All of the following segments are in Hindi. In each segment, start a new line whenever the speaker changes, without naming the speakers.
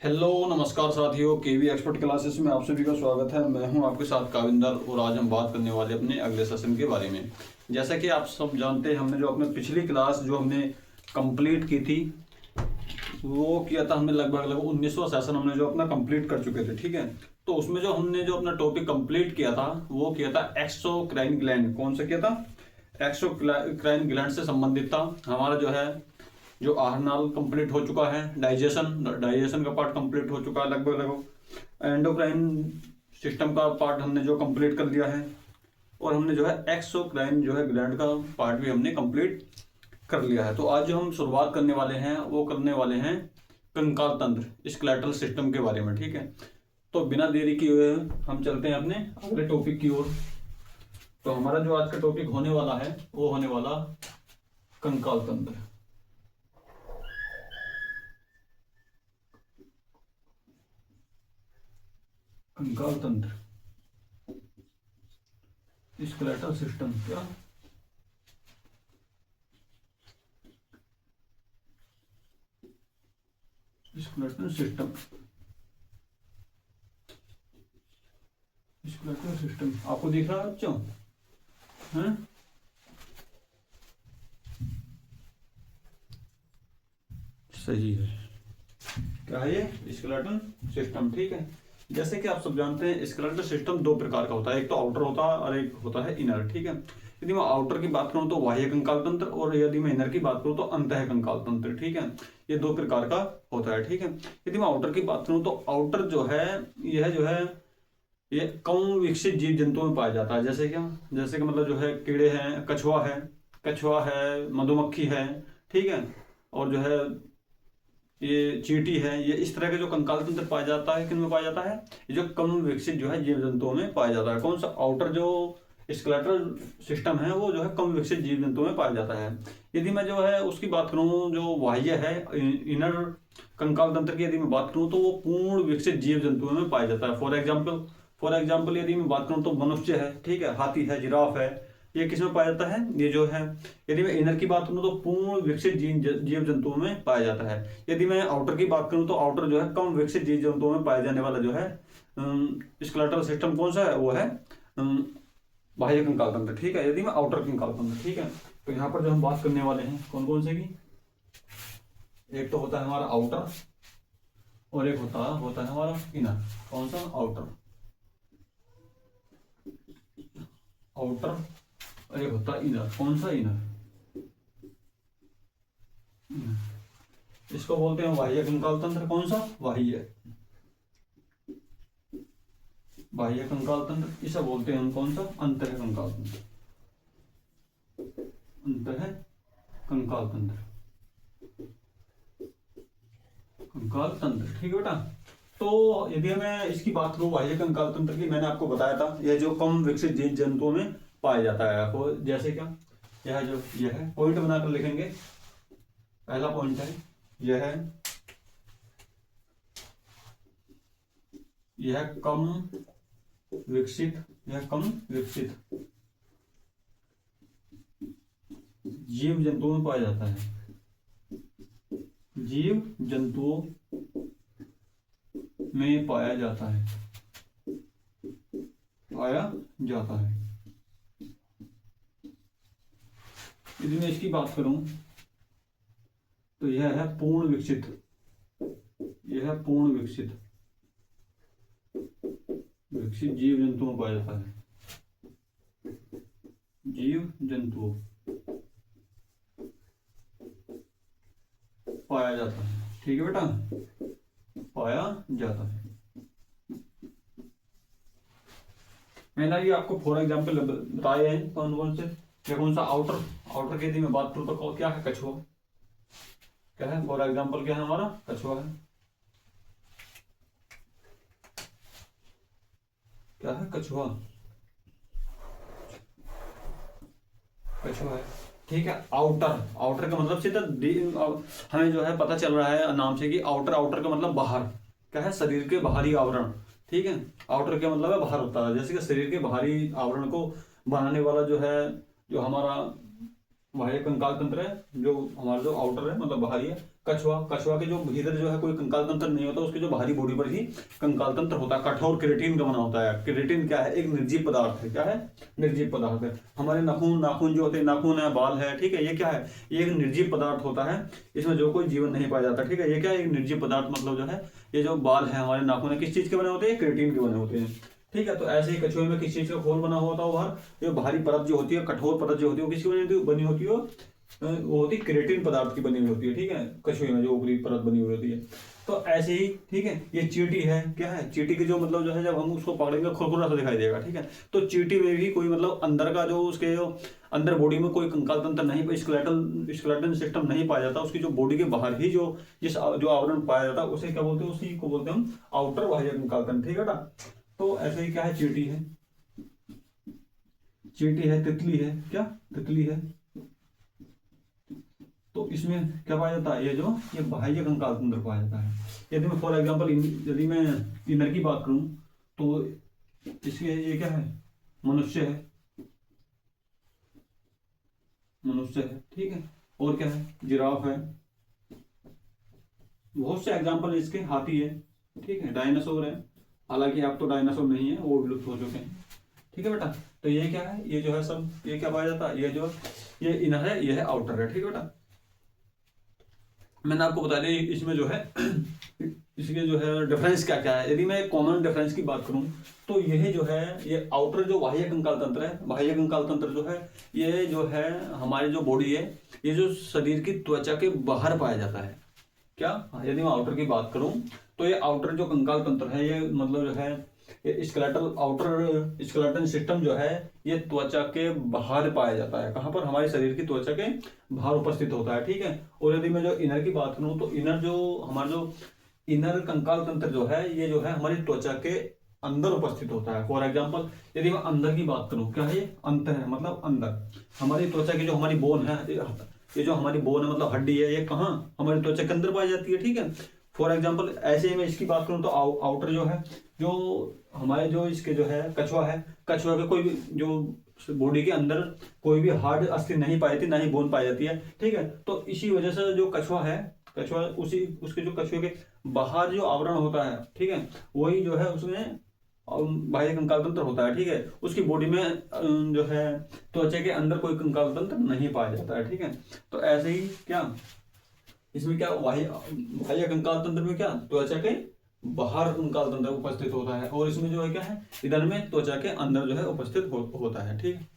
हेलो नमस्कार साथियों, केवी एक्सपर्ट क्लासेस में आप सभी का स्वागत है। मैं हूं आपके साथ काविंदर और आज हम बात करने वाले अपने अगले सेशन के बारे में। जैसा कि आप सब जानते हैं, हमने जो अपने पिछली क्लास जो हमने कंप्लीट की थी वो किया था हमने लगभग 19वां सेशन हमने जो अपना कंप्लीट कर चुके थे। ठीक है, तो उसमें जो हमने जो अपना टॉपिक कंप्लीट किया था वो किया था एक्सोक्राइन ग्लैंड। कौन सा किया था? एक्सोक्राइन ग्लैंड से संबंधित था। हमारा जो है जो आहार नाल कंप्लीट हो चुका है, डाइजेशन का पार्ट कंप्लीट हो चुका है लगभग एंडोक्राइन सिस्टम का पार्ट हमने जो कंप्लीट कर लिया है, और हमने जो है एक्सोक्राइन जो है ग्लैंड का पार्ट भी हमने कंप्लीट कर लिया है। तो आज जो हम शुरुआत करने वाले हैं वो करने वाले हैं कंकाल तंत्र, स्केलेटल सिस्टम के बारे में। ठीक है, तो बिना देरी किए हुए हम चलते हैं अपने अगले टॉपिक की ओर। तो हमारा जो आज का टॉपिक होने वाला है वो होने वाला कंकाल तंत्र। कंकाल तंत्र, स्केलेटल सिस्टम। क्या स्केलेटल सिस्टम, स्केलेटल सिस्टम आपको दिख रहा है बच्चों? हैं? सही है। क्या है ये? Skeletal system. ठीक है, जैसे कि आप सब जानते हैं स्केलेटल सिस्टम दो प्रकार का होता है, एक तो आउटर होता है और एक होता है इनर। ठीक है, यदि मैं आउटर की बात करूं तो बाह्य कंकाल तंत्र, और यदि मैं इनर की बात करूं तो अंतः कंकाल तंत्र। ठीक है, ये दो प्रकार का होता है। ठीक है, यदि मैं आउटर की बात करूं तो आउटर जो है यह जो है ये कम विकसित जीव जंतुओं में पाया जाता है। जैसे क्या? जैसे कि मतलब जो है कीड़े हैं, कछुआ है, मधुमक्खी है। ठीक है, और जो है ये चींटी है। ये इस तरह के जो कंकाल तंत्र पाया जाता है, किन में पाया जाता है? ये जो कम विकसित जो है जीव जंतुओं में पाया जाता है। कौन सा? आउटर जो स्केलेटल सिस्टम है वो जो है कम विकसित जीव जंतुओं में पाया जाता है। यदि मैं जो है उसकी बात करूं, जो बाह्य है इनर कंकाल तंत्र की यदि मैं बात करूं तो वो पूर्ण विकसित जीव जंतुओं में पाया जाता है। फॉर एग्जाम्पल यदि मैं बात करूं तो मनुष्य है, ठीक है, हाथी है, जिराफ है, ये किस में पाया जाता है? ये जो है, यदि मैं इनर की बात करूं तो पूर्ण विकसित जीव जंतुओं में पाया जाता है। यदि मैं आउटर की बात करूं तो आउटर जो है कम विकसित जीव जंतुओं में पाया जाने वाला जो है स्केलेटल सिस्टम कौन सा है? वो है बाह्य कंकाल तंत्र। ठीक है, यदि मैं आउटर कंकाल तंत्र। ठीक है, तो यहाँ पर जो हम बात करने वाले हैं कौन कौन से की, एक तो होता है हमारा आउटर और एक होता है हमारा इनर। कौन सा? आउटर और एक होता है इनर। कौन सा? इनर। इसको बोलते हैं बाह्य कंकाल तंत्र। कौन सा? बाह्य कंकाल तंत्र। इसे बोलते हैं हम कौन सा? अंतः कंकाल तंत्र। अंतः कंकाल तंत्र, कंकाल तंत्र। ठीक है बेटा, तो यदि मैं इसकी बात करूं बाह्य कंकाल तंत्र की, मैंने आपको बताया था यह जो कम विकसित जीव जंतुओं में पाया जाता है। आपको जैसे क्या, यह है पॉइंट बनाकर लिखेंगे। पहला पॉइंट है यह कम विकसित जीव जंतुओं में पाया जाता है। जीव जंतुओं में पाया जाता है। यदि मैं इसकी बात करूं तो यह है पूर्ण विकसित जीव जंतुओं में पाया जाता है। जीव जंतुओं पाया जाता है। ठीक है बेटा, पाया जाता है। मैंने ये आपको फॉर एग्जाम्पल बताए हैं कौन कौन से। कौन सा? आउटर की यदि मैं बात करूं तो क्या है? कछुआ। क्या है? फॉर एग्जाम्पल क्या है हमारा? कछुआ है। क्या है? कछुआ है। ठीक है, आउटर का मतलब सीधा हमें जो है पता चल रहा है नाम से कि आउटर का मतलब बाहर। क्या है? शरीर के बाहरी आवरण। ठीक है, आउटर का मतलब है बाहर होता है। जैसे कि शरीर के बाहरी आवरण को बनाने वाला जो है, जो हमारा बाह्य कंकाल तंत्र है जो हमारा जो आउटर है मतलब बाहरी है। कछुआ, कछुआ के जो भीतर जो है कोई कंकाल तंत्र नहीं होता, उसके जो बाहरी बॉडी पर ही कंकाल तंत्र होता है। कठोर केराटिन का बना होता है। केराटिन क्या है? एक निर्जीव पदार्थ है। क्या है? निर्जीव पदार्थ है। हमारे नाखून, नाखून जो होते हैं, नाखून है, बाल है, ठीक है, ये क्या है? ये एक निर्जीव पदार्थ होता है। इसमें जो कोई जीवन नहीं पाया जाता, ठीक है। ये क्या है? एक निर्जीव पदार्थ मतलब जो है, ये जो बाल है हमारे, नाखून है, किस चीज के बने होते हैं? केराटिन के बने होते हैं, ठीक है। तो ऐसे ही कछुए में किस चीज का खोल बना होता है? बाहर ये बाहरी परत जो होती है, कठोर परत जो होती है, वो किसकी बनी होती है? वो होती है केराटिन पदार्थ की बनी हुई होती है, ठीक है। कछुए में जो ऊपरी परत बनी हुई होती है। तो ऐसे ही, ठीक है, ये चींटी है। क्या है? चींटी की जो मतलब जो है, जब हम उसको पकड़ेंगे खुरखुरा सा दिखाई देगा, ठीक है। तो चींटी में भी कोई मतलब अंदर का जो उसके जो अंदर बॉडी में कोई कंकाल तंत्र नहीं, स्केलेटन सिस्टम नहीं पाया जाता। उसकी जो बॉडी के बाहर ही जो जो आवरण पाया जाता है, उसे क्या बोलते हैं? उसी को बोलते हैं हम आउटर बाह्य कंकाल तंत्र, ठीक है ना। तो ऐसे ही क्या है? चींटी है, चींटी है, तितली है। क्या? तितली है। तो इसमें क्या पाया जाता है? ये बाह्य कंकाल तंत्र पाया जाता है। यदि मैं फॉर एग्जांपल यदि मैं इनर की बात करूं, तो इसके ये क्या है? मनुष्य है, मनुष्य है, ठीक है। और क्या है? जिराफ है। बहुत से एग्जांपल इसके। हाथी है, ठीक है। डायनासोर है, हालांकि आप तो डायनासोर नहीं है, वो विलुप्त हो चुके हैं, ठीक है बेटा। तो ये क्या है? ये जो है सब, ये क्या पाया जाता है? ये इनर है, ये है आउटर है, ठीक है बेटा। मैंने आपको बता दिया इसमें जो है इसके जो है डिफरेंस क्या क्या है। यदि मैं कॉमन डिफरेंस की बात करूं, तो यह जो है, ये आउटर जो बाह्य कंकाल तंत्र है, बाह्य कंकाल तंत्र जो है, ये जो है हमारी जो बॉडी है, ये जो शरीर की त्वचा के बाहर पाया जाता है। क्या? यदि मैं आउटर की बात करूं, तो ये आउटर जो कंकाल तंत्र है, ये मतलब जो है, ये स्केलेटल आउटर स्केलेटन सिस्टम जो है, ये त्वचा के बाहर पाया जाता है। कहां पर? हमारे शरीर की त्वचा के बाहर उपस्थित होता है, ठीक है। और यदि मैं जो इनर की बात करूं, तो इनर जो हमारा जो इनर कंकाल तंत्र जो है, ये जो है हमारी त्वचा के अंदर उपस्थित होता है। फॉर एग्जाम्पल यदि मैं अंदर की बात करूं, क्या है? ये अंत है, मतलब अंदर हमारी त्वचा की जो हमारी बोन है, ये जो हमारी बोन है मतलब हड्डी है, ये कहाँ? हमारी त्वचा के अंदर पाई जाती है, ठीक है। फॉर एग्जाम्पल ऐसे ही मैं इसकी बात करूं, तो आउटर जो है, जो हमारे जो इसके जो है कछुआ है, कछुआ के कोई भी जो बॉडी के अंदर कोई भी हार्ड अस्थि नहीं पाई जाती, ना ही बोन पाई जाती है, ठीक है। तो इसी वजह से जो कछुआ है, कछुआ उसी उसके जो कछुए के बाहर जो आवरण होता है, ठीक है, वही जो है उसमें बाह्य कंकाल तंत्र होता है, ठीक है। उसकी बॉडी में जो है त्वचा के अंदर कोई कंकाल तंत्र नहीं पाया जाता है, ठीक है। तो ऐसे ही क्या इसमें क्या बाह्य कंकाल तंत्र में क्या त्वचा के बाहर कंकाल तंत्र उपस्थित होता है, और इसमें जो है क्या है, इधर में त्वचा के अंदर जो है उपस्थित होता है, ठीक है।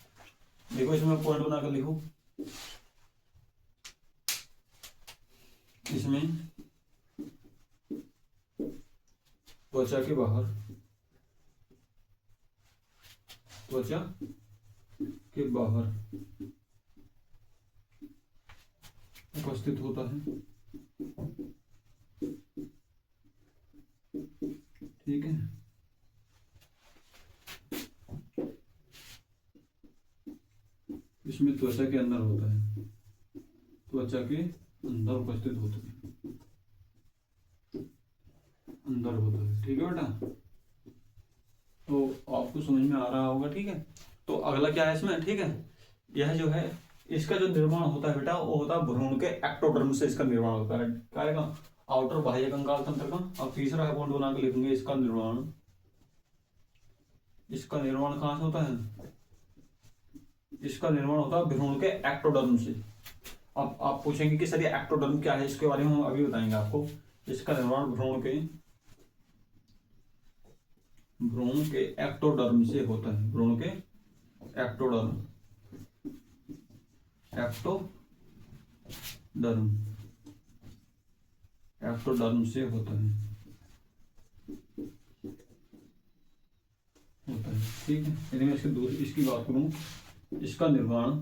देखो इसमें पॉइंट बनाकर लिखो। इसमें त्वचा के बाहर, त्वचा के बाहर उपस्थित होता है, ठीक है। इसमें त्वचा के अंदर होता है, त्वचा के अंदर उपस्थित होता है, अंदर होता है, ठीक है बेटा। तो आपको समझ में आ रहा होगा, ठीक है। तो अगला क्या है इसमें, ठीक है, यह जो है इसका जो निर्माण होता है बेटा, वो होता है भ्रूण के एक्टोडर्म से इसका निर्माण होता है। क्या का? आउटर बाह्य कंकाल तंत्र का। अब तीसरा पॉइंट बना के लिखेंगे इसका निर्माण। इसका निर्माण कहां से होता है? इसका निर्माण होता है भ्रूण के एक्टोडर्म से। अब आप पूछेंगे कि सर ये एक्टोडर्म क्या है, इसके बारे में हम अभी बताएंगे आपको। इसका निर्माण भ्रूण के एक्टोडर्म से होता है। भ्रूण के एक्टोडर्म, एक्टोडर्म से होता है, ठीक है। यदि मैं इसकी बात करूं, इसका निर्माण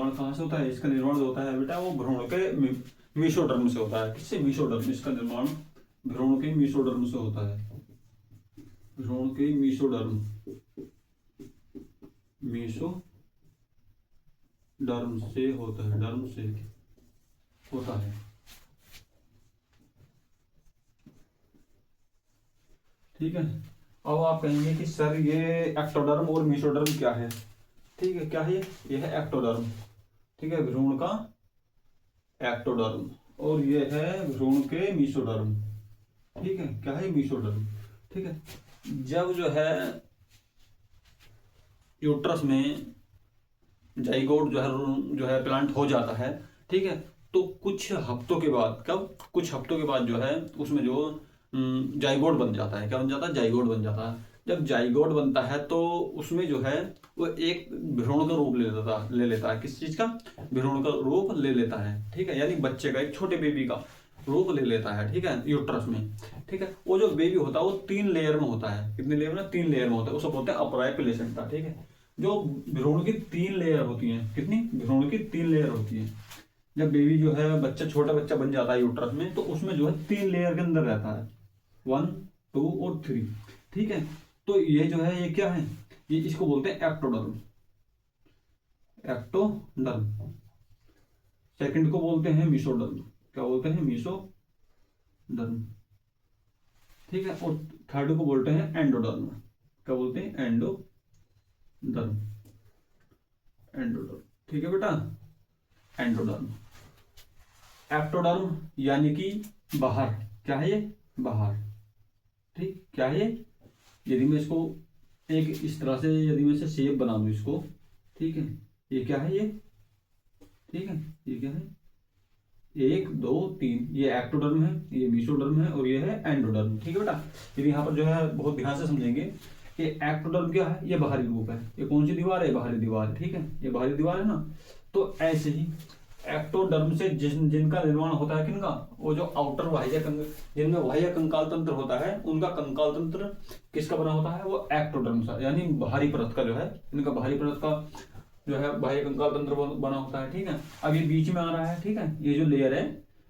कहां से होता है? इसका निर्माण जो होता है बेटा, वो भ्रूण के मीसोडर्म से होता है। किससे? मीसोडर्म। इसका निर्माण भ्रूण के मीसोडर्म से होता है। भ्रूण के मीसोडर्म, मीसोडर्म से होता है, डर्म से होता है। ठीक है। अब आप कहेंगे कि सर ये एक्टोडर्म और मेसोडर्म क्या है? ठीक है, क्या है ये है एक्टोडर्म। ठीक है, भ्रूण का एक्टोडर्म, और ये है भ्रूण के मेसोडर्म। ठीक है, क्या है मेसोडर्म। ठीक है, जब जो है यूट्रस में जाइगोट जो है प्लांट हो जाता है, ठीक है, तो कुछ हफ्तों के बाद, कब, कुछ हफ्तों के बाद जो है उसमें जो जाइगोट बन जाता है। क्या बन जाता है? जाइगोट बन जाता है। जब जाइगोट बनता है तो उसमें जो है वो एक भ्रूण का रूप ले लेता है। किस चीज का? भ्रूण का रूप ले लेता है। ठीक है, यानी बच्चे का, एक छोटे बेबी का रूप ले लेता है। ठीक है, यूट्रस में। ठीक है, वो जो बेबी होता है वो 3 लेयर में होता है। कितने लेयर में? 3 लेयर में होता है। उसको बोलते हैं अपराइट प्लेसेंटा। ठीक है, जो भ्रूण की 3 लेयर होती हैं। कितनी? भ्रूण की 3 लेयर होती है। जब बेबी जो है बच्चा, छोटा बच्चा बन जाता है यूट्रस में, तो उसमें जो है 3 लेयर के अंदर रहता है, 1, 2 और 3। ठीक है, तो ये जो है ये क्या है? ये इसको बोलते हैं एक्टोडर्म। एक्टोडर्म। सेकंड को बोलते हैं मेसोडर्म। क्या बोलते हैं? मेसोडर्म। ठीक है, और थर्ड को बोलते हैं एंडोडर्म। क्या बोलते हैं? एंडोडर्म। एंडोडर्म। ठीक है बेटा, एंडोडर्म। एक्टोडर्म यानी कि बाहर। क्या है ये? बाहर। ठीक, क्या है ये? यदि मैं इसको एक इस तरह से, यदि मैं इसे शेप बना दूं इसको, ठीक है, ये क्या है ये? ठीक है, ये क्या है? 1, 2, 3, ये एक्टोडर्म है, ये मेसोडर्म है, और ये है एंडोडर्म। ठीक है बेटा, यदि यहाँ पर जो है बहुत ध्यान से समझेंगे कि एक्टोडर्म क्या है? ये बाहरी रूप है। ये कौन सी दीवार है? बाहरी दीवार। ठीक है, ये बाहरी दीवार है ना। तो ऐसे ही एक्टोडर्म से जिनका निर्माण होता है, किनका? वो जो आउटर बाह्य जिनमें बाह्य कंकाल तंत्र होता है, उनका कंकाल तंत्र किसका बना होता है? वो एक्टोडर्म से, यानी बाहरी परत का जो है, इनका बाहरी परत का जो है बाह्य कंकाल तंत्र बना होता है। ठीक है, अब ये बीच में आ रहा है। ठीक है, ये जो लेयर है,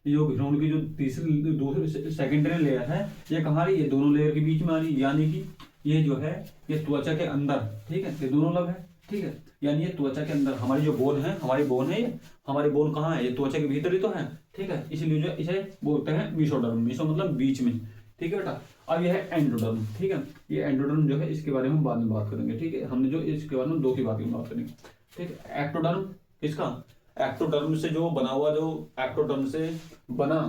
ये जो भ्रूण की जो तीसरी, दूसरी, सेकेंडरी लेयर है, ये कहाँ रही? ये दोनों लेयर के बीच में आ रही है। यानी कि ये जो है ये त्वचा के अंदर। ठीक है, ये दोनों लग है। ठीक है, यानी ये त्वचा के अंदर हमारी जो बोन है, हमारी बोन है, ये हमारी बोन कहाँ है? ये त्वचा के भीतर ही तो है। ठीक है, इसलिए जो इसे बोलते हैं मेसोडर्म। मेसो मतलब बीच में। ठीक है बेटा, अब यह है एंडोडर्म। ठीक है, ये एंडोडर्म जो है इसके बारे में बाद में बात करेंगे। ठीक है, हमने जो इसके बारे में 2 की बात करेंगे। ठीक है, एक्टोडर्म किसका? एक्टोडर्म से जो बना हुआ, जो एक्टोडर्म से बना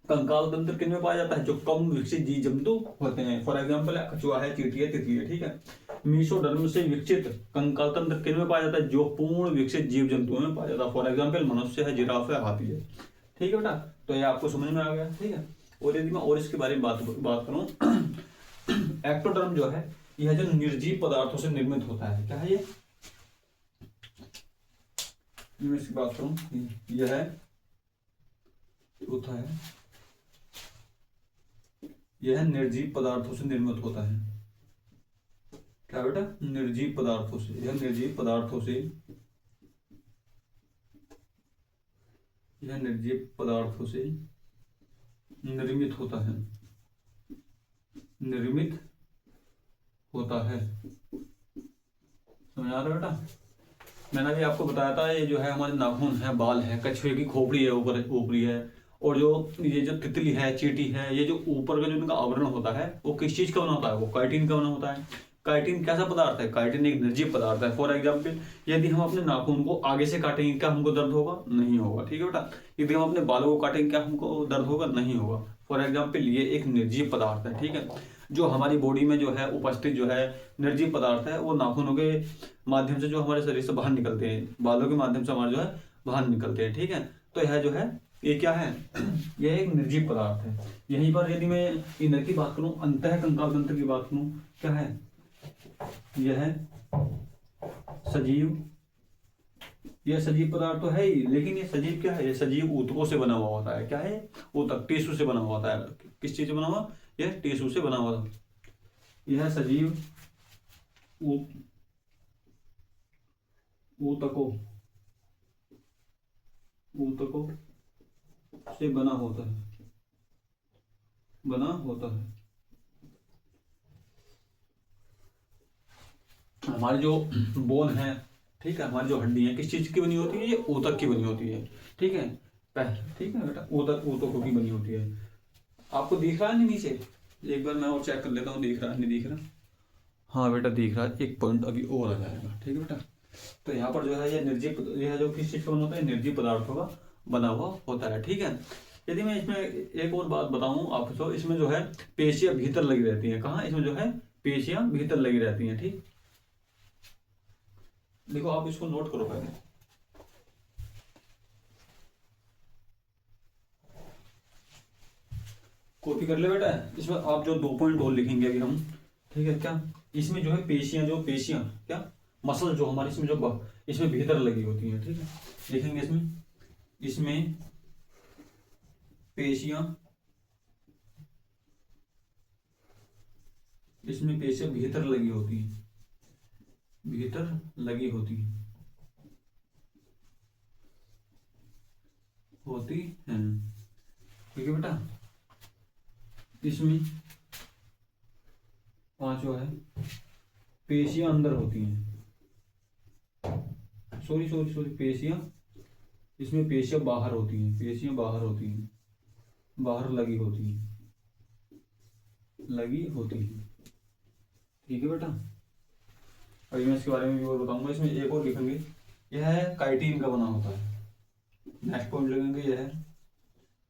कंकाल तंत्र किन में पाया जाता है? जो कम विकसित जीव जंतु होते हैं। फॉर एग्जाम्पल कछुआ है, चींटी है, तितली है। ठीक है, मेसोडर्म से विकसित कंकाल तंत्र किन में पाया जाता है? जो पूर्ण विकसित जीव जंतुओं में पाया जाता है। फॉर एग्जाम्पल मनुष्य है, जिराफ है, हाथी है। ठीक है बेटा, तो ये आपको समझ में आ गया। ठीक है, और यदि मैं और इसके बारे में बात करूं, एक्टोडर्म जो है यह जो निर्जीव पदार्थों से निर्मित होता है। क्या है ये? मैं इसकी बात करूं, यह है चौथा है, यह निर्जीव पदार्थों से निर्मित होता है। क्या बेटा? निर्जीव पदार्थों से। यह निर्जीव पदार्थों से, यह निर्जीव पदार्थों से निर्मित होता है। निर्मित होता है। समझ आ रहा है बेटा? मैंने अभी आपको बताया था, ये जो है हमारे नाखून है, बाल है, कछुए की खोपड़ी है, ऊपर ऊपरी है, और जो ये जो तितली है, चींटी है, ये जो ऊपर का जो इनका आवरण होता है वो किस चीज का बना होता है? वो काइटिन का बना होता है। काइटिन कैसा पदार्थ है? काइटिन एक निर्जीव पदार्थ है। फॉर एग्जाम्पल यदि हम अपने नाखून को आगे से काटेंगे, क्या हमको दर्द होगा? नहीं होगा। ठीक है बेटा, यदि हम अपने बालों को काटेंगे, क्या हमको दर्द होगा? नहीं होगा। फॉर एग्जाम्पल ये एक निर्जीव पदार्थ है। ठीक है, जो हमारी बॉडी में जो है उपस्थित जो है निर्जीव पदार्थ है, वो नाखूनों के माध्यम से जो हमारे शरीर से बाहर निकलते हैं, बालों के माध्यम से हमारे जो है बाहर निकलते हैं। ठीक है, तो यह जो है ये क्या है? यह एक निर्जीव पदार्थ है। यहीं पर यदि मैं इनर की बात करूं, अंतः कंकाल तंत्र की बात करूं, क्या है? यह है सजीव। यह सजीव पदार्थ तो है ही, लेकिन ये सजीव क्या है? ये सजीव ऊतकों से बना हुआ होता है। क्या है? ऊतक, टिश्यू से बना हुआ होता है। किस चीज से बना हुआ? यह टिश्यू से बना हुआ। यह सजीव ऊतकों से बना होता है। हमारी जो बोन है, ठीक है, हमारी जो हड्डी है, किस चीज की बनी होती है? ये ऊतक की बनी होती है। ठीक है, ठीक है बेटा, ऊतकों की बनी होती है। आपको दिख रहा है नहीं नीचे? एक बार मैं और चेक कर लेता हूँ, दिख रहा है नहीं दिख रहा। हाँ बेटा दिख रहा है, एक पॉइंट अभी और आ जाएगा, ठीक है बेटा। तो यहाँ पर जो है ये निर्जीव, यह जो किस चीज़ का बना होता है, निर्जीव पदार्थों का बना हुआ होता है, ठीक है। यदि मैं इसमें एक और बात बताऊं आपको, इसमें जो है पेशियां भीतर लगी रहती हैं। कहाँ? इसमें जो है पेशियां भीतर लगी रहती हैं, ठीक। देखो आप इसको नोट करो पहले, कॉपी कर ले बेटा। इसमें आप जो 2 पॉइंट और लिखेंगे अभी हम, ठीक है क्या। इसमें जो है पेशियां, जो पेशियां क्या, मसल जो हमारी इसमें जो इसमें भीतर लगी होती है, ठीक है। लिखेंगे इसमें, इसमें पेशियां, इसमें पेशियां भीतर लगी होती हैं, भीतर लगी होती हैं, होती हैं, ठीक है बेटा। इसमें पांचवा है पेशियां अंदर होती हैं, सॉरी सॉरी सॉरी, पेशियां, इसमें पेशियां बाहर होती हैं, पेशियां बाहर होती हैं, बाहर लगी होती हैं, लगी होती हैं, ठीक है बेटा। अभी मैं इसके बारे में भी और बताऊंगा। इसमें एक और लिखेंगे, यह है काइटिन का बना होता है। नेक्स्ट पॉइंट लिखेंगे, यह है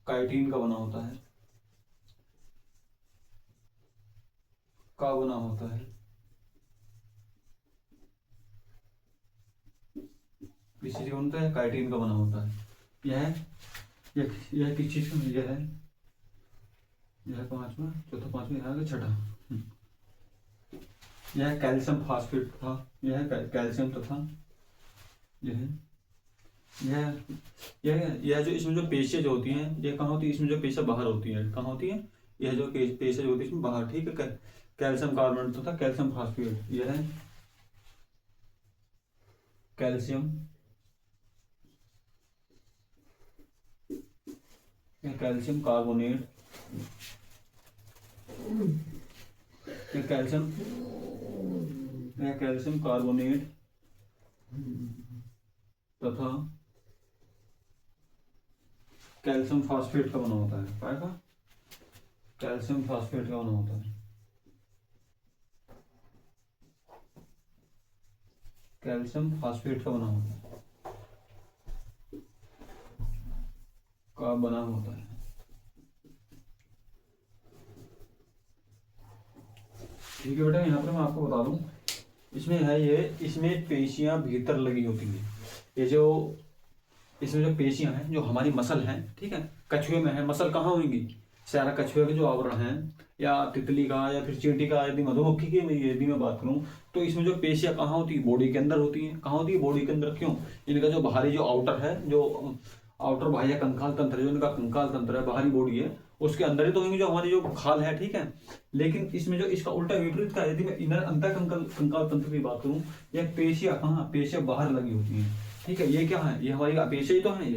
काइटिन का बना होता है, का बना होता है। किस चीज का बनता है? काइटिन का बना होता है। यह किस चीज का? यह पांचवा, चौथा, पांचवा, यहाँ छठा। यह कैल्शियम फास्फेट था, यह कैल्शियम तथा यह जो इसमें जो पेशियां जो होती हैं, ये कहाँ होती है? इसमें जो पेशियां बाहर होती है, कहाँ होती है? यह जो पेशियां जो होती है इसमें बाहर, ठीक है। कैल्शियम कार्बोनेट तथा कैल्शियम फास्फेट, यह है calcium, calcium carbonate, calcium, calcium carbonate तथा कैल्शियम फास्फेट का बना होता है। क्या का? कैल्शियम फास्फेट का बना होता है, कैल्शियम फास्फेट का बना होता है, का बना होता है, ठीक है बेटा। यहाँ पर मैं आपको बता दूं, इसमें है ये, इसमें पेशियां भीतर लगी होती हैं। ये जो इसमें जो पेशियां हैं, जो हमारी मसल हैं, ठीक है, कछुए में है। मसल कहाँ होंगी? सारा कछुए के जो आवरण है, या तितली का, या फिर चींटी का, यदि मधुमक्खी की यदि मैं बात करूं, तो इसमें जो पेशियां कहाँ होती है? बॉडी के अंदर होती हैं। कहाँ होती है? बॉडी के अंदर। क्यों? इनका जो बाहरी जो आउटर है, जो आउटर बाह्य कंकाल तंत्र, जो इनका कंकाल तंत्र है, बाहरी बॉडी है, उसके अंदर ही तो होंगे जो हमारी जो खाल है, ठीक है। लेकिन इसमें जो इसका उल्टा विपरीत का, यदि मैं इनर अंतर कंकाल तंत्र की बात करूं, यह पेशियां कहाँ? पेशियां बाहर लगी होती हैं, ठीक है। ये क्या है? ये हमारी पेशियां ही तो है,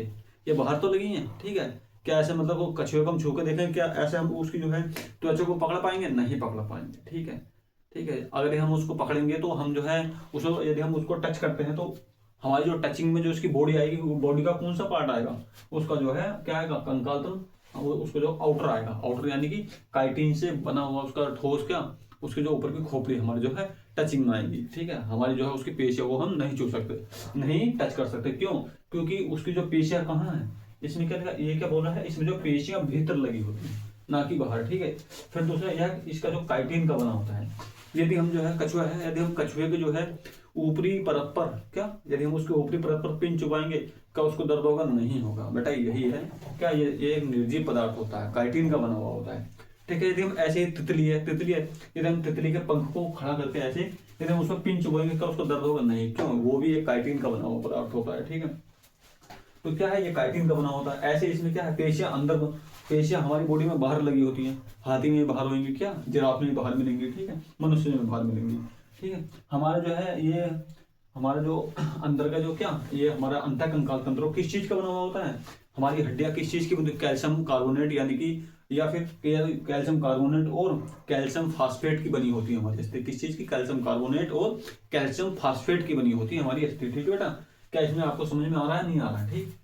ये बाहर तो लगी हैं, ठीक है। क्या ऐसे मतलब वो कछुए को हम छू के देखें, क्या ऐसे हम उसकी जो है त्वचा को पकड़ पाएंगे? नहीं पकड़ पाएंगे, ठीक है, ठीक है। अगर हम उसको पकड़ेंगे तो हम जो है उसको, यदि हम उसको टच करते हैं तो हमारी जो टचिंग में जो उसकी बॉडी आएगी, बॉडी का कौन सा पार्ट आएगा? उसका जो है क्या आएगा? कंकाल तंत्र, उसको जो आउटर आएगा, आउटर यानी कि काइटिन से बना हुआ उसका ठोस, क्या उसके जो ऊपर की खोपड़ी हमारी जो है टचिंग में आएगी, ठीक है। हमारी जो है उसकी पेशियां वो हम नहीं छू सकते, नहीं टच कर सकते। क्यों? क्योंकि उसकी जो पेशियां कहाँ है? इसमें क्या, ये क्या बोल रहा है? इसमें जो पेशियां भीतर लगी होती है, ना कि बाहर, ठीक है। फिर दूसरा यह, इसका जो काइटिन का बना होता है। यदि हम जो है कछुआ है, यदि हम कछुए के जो है ऊपरी परत पर, क्या यदि हम उसके ऊपरी परत पर पिन चुभाएंगे, क्या उसको दर्द होगा? नहीं होगा बेटा। यही है क्या, ये एक निर्जीव पदार्थ होता है, काइटिन का बना हुआ होता है, ठीक है। यदि हम ऐसे तितली है, यदि हम तितली के पंख को खड़ा करके ऐसे यदि हम उसमें पिन चुभाएंगे, क्या उसको दर्द होगा? नहीं। क्यों? वो भी एक काइटिन का बना हुआ पदार्थ होता है, ठीक है। तो क्या है? ये काइटिन का बना होता है। ऐसे इसमें क्या है? पेशियां अंदर, पेशियां हमारी बॉडी में बाहर लगी होती हैं। हाथी में बाहर होंगी, क्या जिराफ में बाहर मिलेंगी, ठीक है, मनुष्य में बाहर मिलेंगी, ठीक है। हमारा जो है ये, हमारा जो अंदर का जो क्या, ये हमारा अंतःकंकाल तंत्र किस चीज का बना हुआ होता है? हमारी हड्डियां किस चीज की बनती है? कैल्शियम कार्बोनेट यानी कि, या फिर कैल्शियम कार्बोनेट और कैल्शियम फास्फेट की बनी होती है हमारी अस्थि। किस चीज की? कैल्शियम कार्बोनेट और कैल्शियम फास्फेट की बनी होती है हमारी अस्थि, ठीक है बेटा। क्या इसमें आपको समझ में आ रहा है? नहीं आ रहा है? ठीक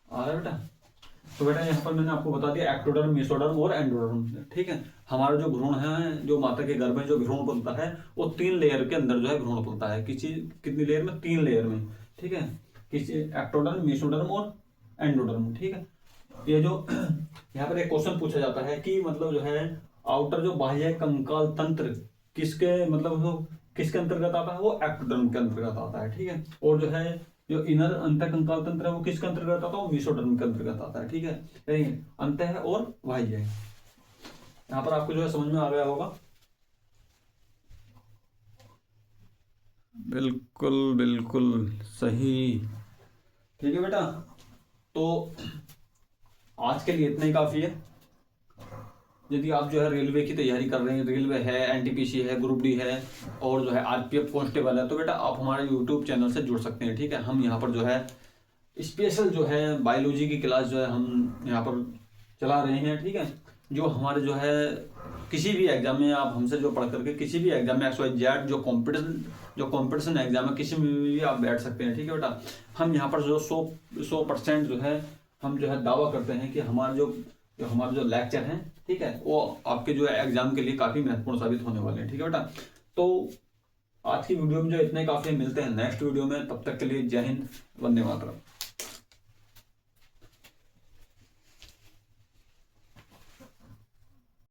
आ रहा है बेटा। तो बेटा यहाँ पर मैंने आपको बता दिया एक्टोडर्म, मेसोडर्म और एंडोडर्म, ठीक है। हमारा जो भ्रूण है, जो माता के गर्भ में जो भ्रूण पलता है, वो 3 लेयर के अंदर जो है भ्रूण पलता है। कितनी लेयर में? 3 लेयर में, ठीक है। किसी एक्टोडर्म, मेसोडर्म और एंडोडर्म, ठीक है। ये जो यहाँ पर एक क्वेश्चन पूछा जाता है कि मतलब जो है आउटर जो बाह्य कंकाल तंत्र किसके मतलब किसके अंतर्गत आता है? वो एक्टोडर्म के अंतर्गत आता है, ठीक है। और जो है जो इनर अंत कंकाल तंत्र है वो किसके अंतर्गत आता है? वो मेसोडर्म के अंतर्गत आता है, ठीक है। यानी अंत है और बाह्य है। यहाँ पर आपको जो है समझ में आ गया होगा। बिल्कुल बिल्कुल सही, ठीक है बेटा। तो आज के लिए इतना ही काफी है। यदि आप जो है रेलवे की तैयारी कर रहे हैं, रेलवे है, एनटीपीसी है, ग्रुप डी है और जो है आरपीएफ कांस्टेबल है, तो बेटा आप हमारे यूट्यूब चैनल से जुड़ सकते हैं, ठीक है। हम यहाँ पर जो है स्पेशल जो है बायोलॉजी की क्लास जो है हम यहाँ पर चला रहे हैं, ठीक है। जो हमारे जो है किसी भी एग्जाम में आप हमसे जो पढ़ करके किसी भी एग्जाम में XYZ जो कंपटीशन एग्जाम है किसी में भी आप बैठ सकते हैं, ठीक है बेटा। हम यहाँ पर जो 100% जो है हम जो है दावा करते हैं कि हमारे जो लेक्चर हैं, ठीक है, वो आपके जो है एग्जाम के लिए काफी महत्वपूर्ण साबित होने वाले हैं, ठीक है बेटा। तो आज की वीडियो में जो इतने काफी मिलते हैं नेक्स्ट वीडियो में, तब तक के लिए जय हिंद, वंदे मातरम।